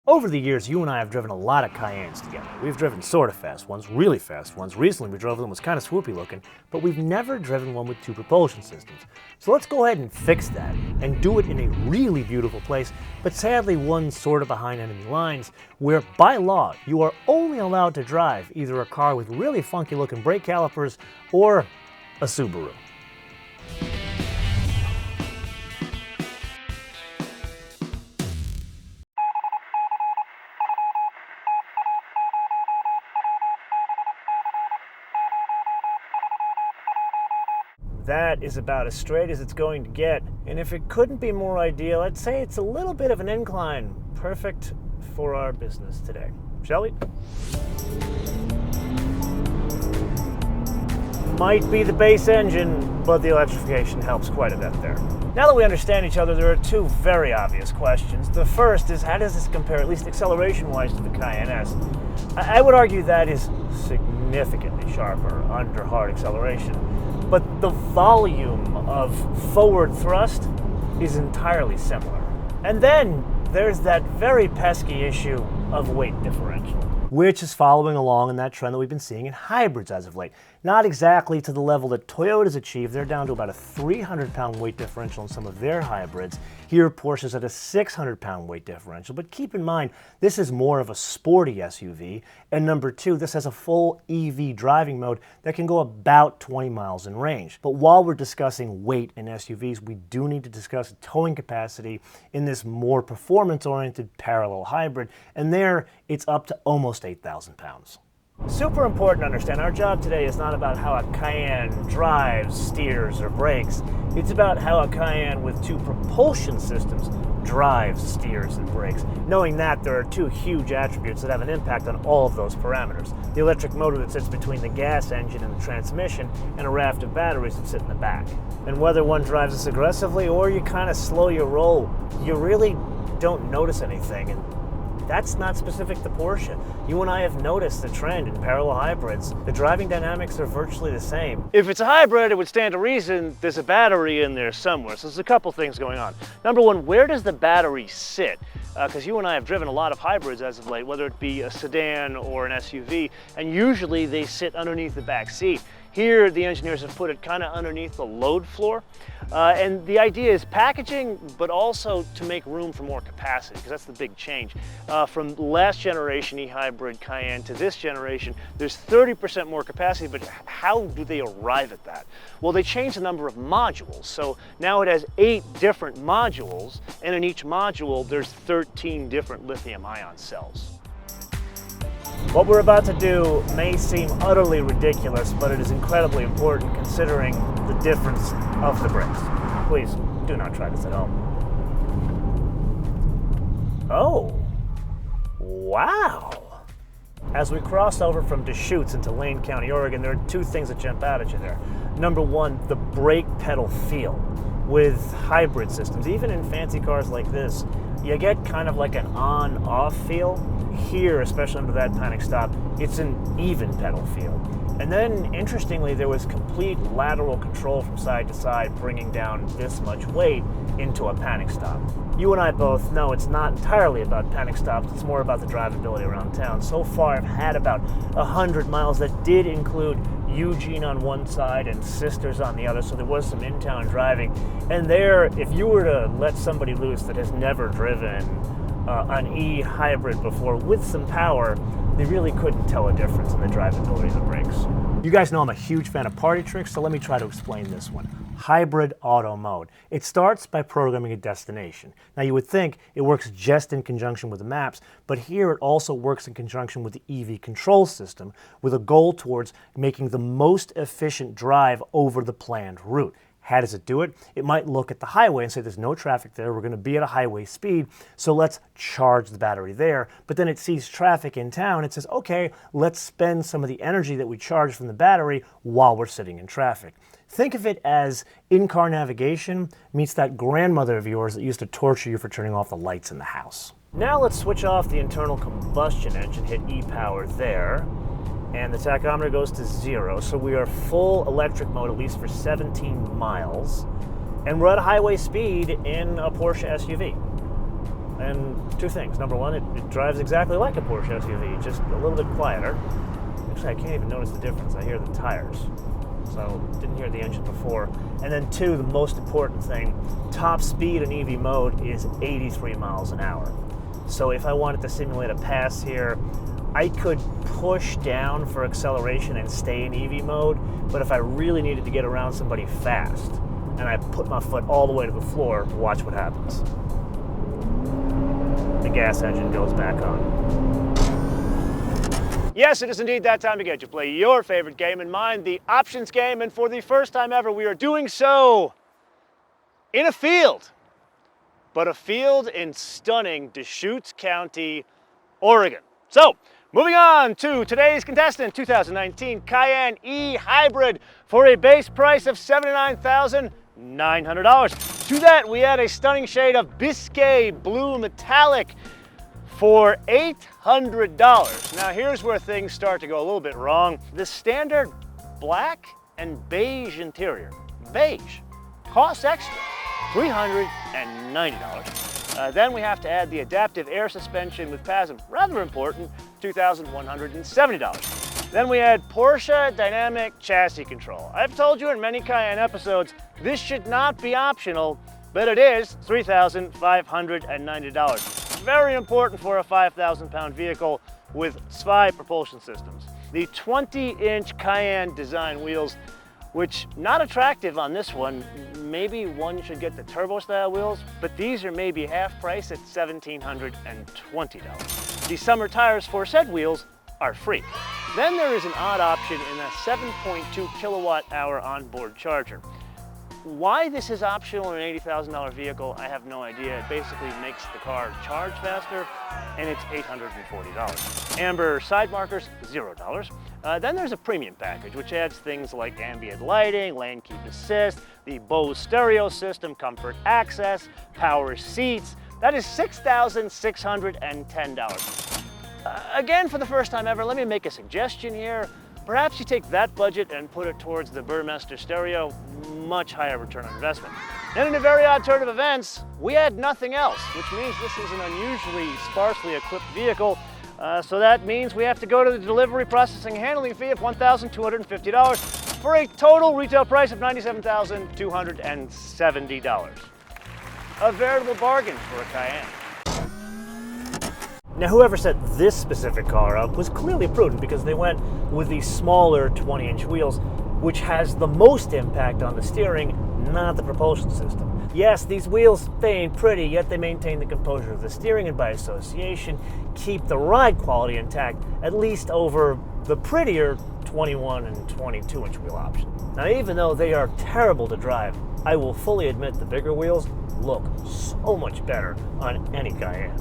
Over the years, you and I have driven a lot of Cayennes together. We've driven sort of fast ones, really fast ones. Recently, we drove them was kind of swoopy looking, but we've never driven one with two propulsion systems. So let's go ahead and fix that and do it in a really beautiful place, but sadly one sort of behind enemy lines, where by law, you are only allowed to drive either a car with really funky looking brake calipers or a Subaru. That is about as straight as it's going to get. And if it couldn't be more ideal, I'd say it's a little bit of an incline. Perfect for our business today. Shall we? Might be the base engine, but the electrification helps quite a bit there. Now that we understand each other, there are two very obvious questions. The first is, how does this compare, at least acceleration-wise, to the Cayenne S? I would argue that is significantly sharper under hard acceleration. But the volume of forward thrust is entirely similar. And then there's that very pesky issue of weight differential, which is following along in that trend that we've been seeing in hybrids as of late. Not exactly to the level that Toyota's achieved. They're down to about a 300-pound weight differential in some of their hybrids. Here, Porsche's at a 600-pound weight differential. But keep in mind, this is more of a sporty SUV. And number two, this has a full EV driving mode that can go about 20 miles in range. But while we're discussing weight in SUVs, we do need to discuss towing capacity in this more performance-oriented parallel hybrid. And there, it's up to almost 8,000 pounds. Super important to understand, our job today is not about how a Cayenne drives, steers, or brakes. It's about how a Cayenne with two propulsion systems drives, steers, and brakes. Knowing that, there are two huge attributes that have an impact on all of those parameters. The electric motor that sits between the gas engine and the transmission, and a raft of batteries that sit in the back. And whether one drives this aggressively or you kind of slow your roll, you really don't notice anything. And that's not specific to Porsche. You and I have noticed the trend in parallel hybrids. The driving dynamics are virtually the same. If it's a hybrid, it would stand to reason there's a battery in there somewhere. So there's a couple things going on. Number one, where does the battery sit? Because you and I have driven a lot of hybrids as of late, whether it be a sedan or an SUV, and usually they sit underneath the back seat. Here, the engineers have put it kind of underneath the load floor. And the idea is packaging, but also to make room for more capacity, because that's the big change. From last generation e-hybrid Cayenne to this generation, there's 30% more capacity, but how do they arrive at that? Well, they changed the number of modules. So now it has 8 different modules, and in each module, there's 13 different lithium-ion cells. What we're about to do may seem utterly ridiculous, but it is incredibly important considering the difference of the brakes. Please, do not try this at home. Oh, wow. As we cross over from Deschutes into Lane County, Oregon, there are two things that jump out at you there. Number one, the brake pedal feel. With hybrid systems, even in fancy cars like this, you get kind of like an on-off feel. Here, especially under that panic stop, it's an even pedal feel. And then, interestingly, there was complete lateral control from side to side, bringing down this much weight into a panic stop. You and I both know it's not entirely about panic stops, it's more about the drivability around town. So far, I've had about 100 miles that did include Eugene on one side and Sisters on the other, so there was some in-town driving. And there, if you were to let somebody loose that has never driven an e-hybrid before with some power, they really couldn't tell a difference in the drivability of the brakes. You guys know I'm a huge fan of party tricks, so let me try to explain this one. Hybrid auto mode. It starts by programming a destination. Now you would think it works just in conjunction with the maps, but here it also works in conjunction with the EV control system with a goal towards making the most efficient drive over the planned route. How does it do it? It might look at the highway and say there's no traffic there, we're going to be at a highway speed, so let's charge the battery there. But then it sees traffic in town, it says, okay, let's spend some of the energy that we charge from the battery while we're sitting in traffic. Think of it as in-car navigation meets that grandmother of yours that used to torture you for turning off the lights in the house. Now let's switch off the internal combustion engine, hit e-power there. And the tachometer goes to 0, so we are full electric mode at least for 17 miles. And we're at highway speed in a Porsche SUV. And two things. Number one, it drives exactly like a Porsche SUV, just a little bit quieter. Actually, I can't even notice the difference. I hear the tires. So, didn't hear the engine before. And then two, the most important thing, top speed in EV mode is 83 miles an hour. So if I wanted to simulate a pass here, I could push down for acceleration and stay in EV mode, but if I really needed to get around somebody fast, and I put my foot all the way to the floor, watch what happens. The gas engine goes back on. Yes, it is indeed that time again to play your favorite game, and mine, the options game, and for the first time ever, we are doing so in a field. But a field in stunning Deschutes County, Oregon. So, moving on to today's contestant, 2019 Cayenne E Hybrid for a base price of $79,900. To that, we add a stunning shade of Biscay Blue Metallic for $800. Now, here's where things start to go a little bit wrong. The standard black and beige interior, beige, costs extra, $390. Then we have to add the adaptive air suspension with PASM, rather important, $2,170. Then we add Porsche dynamic chassis control. I've told you in many Cayenne episodes, this should not be optional, but it is $3,590. Very important for a 5,000-pound vehicle with SVI propulsion systems. The 20-inch Cayenne design wheels, which not attractive on this one. Maybe one should get the turbo style wheels, but these are maybe half price at $1,720. The summer tires for said wheels are free. Then there is an odd option in a 7.2 kilowatt hour onboard charger. Why this is optional in an $80,000 vehicle, I have no idea. It basically makes the car charge faster, and it's $840. Amber side markers, $0. Then there's a premium package, which adds things like ambient lighting, lane keep assist, the Bose stereo system, comfort access, power seats. That is $6,610. Again, for the first time ever, let me make a suggestion here. Perhaps you take that budget and put it towards the Burmester stereo, much higher return on investment. Then in a very odd turn of events, we had nothing else, which means this is an unusually sparsely equipped vehicle. So that means we have to go to the delivery processing and handling fee of $1,250 for a total retail price of $97,270. A veritable bargain for a Cayenne. Now, whoever set this specific car up was clearly prudent because they went with the smaller 20-inch wheels, which has the most impact on the steering, not the propulsion system. Yes, these wheels, they ain't pretty, yet they maintain the composure of the steering and by association keep the ride quality intact, at least over the prettier 21 and 22-inch wheel option. Now, even though they are terrible to drive, I will fully admit the bigger wheels look so much better on any Cayenne.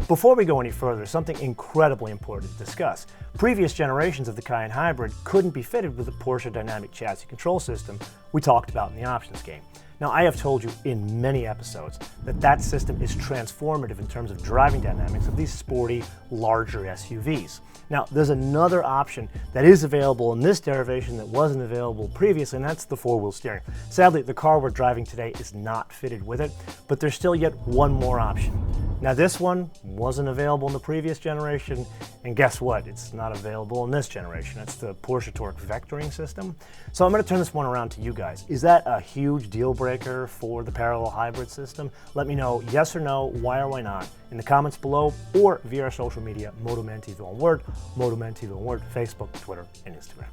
Before we go any further, something incredibly important to discuss. Previous generations of the Cayenne Hybrid couldn't be fitted with the Porsche Dynamic Chassis Control System we talked about in the options game. Now, I have told you in many episodes that that system is transformative in terms of driving dynamics of these sporty, larger SUVs. Now, there's another option that is available in this derivation that wasn't available previously, and that's the four-wheel steering. Sadly, the car we're driving today is not fitted with it, but there's still yet one more option. Now, this one wasn't available in the previous generation, and guess what? It's not available in this generation. It's the Porsche Torque vectoring system. So I'm going to turn this one around to you guys. Is that a huge deal breaker for the parallel hybrid system? Let me know yes or no, why or why not, in the comments below or via our social media, MotoMan TV on Word, MotoMan TV on Word, Facebook, Twitter, and Instagram.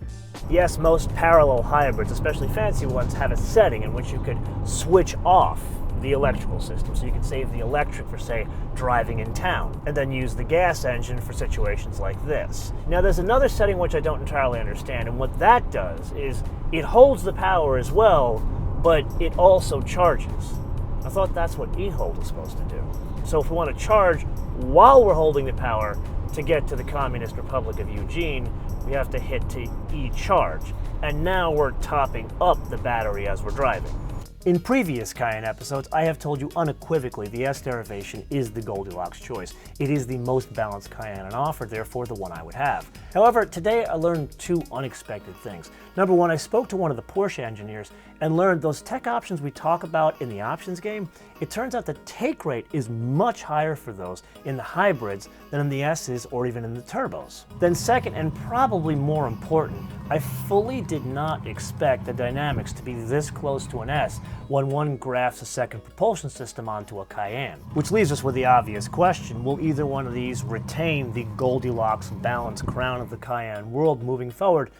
Yes, most parallel hybrids, especially fancy ones, have a setting in which you could switch off the electrical system. So you can save the electric for, say, driving in town, and then use the gas engine for situations like this. Now, there's another setting which I don't entirely understand, and what that does is it holds the power as well, but it also charges. I thought that's what e-hold was supposed to do. So if we want to charge while we're holding the power to get to the Communist Republic of Eugene, we have to hit to e-charge. And now we're topping up the battery as we're driving. In previous Cayenne episodes, I have told you unequivocally the S derivation is the Goldilocks choice. It is the most balanced Cayenne on offer, therefore the one I would have. However, today I learned two unexpected things. Number one, I spoke to one of the Porsche engineers and learned those tech options we talk about in the options game, it turns out the take rate is much higher for those in the hybrids than in the S's or even in the turbos. Then second, and probably more important, I fully did not expect the dynamics to be this close to an S when one grafts a second propulsion system onto a Cayenne. Which leaves us with the obvious question, will either one of these retain the Goldilocks balanced crown of the Cayenne world moving forward?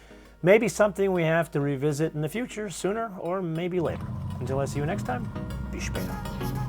Maybe something we have to revisit in the future, sooner or maybe later. Until I see you next time, be später.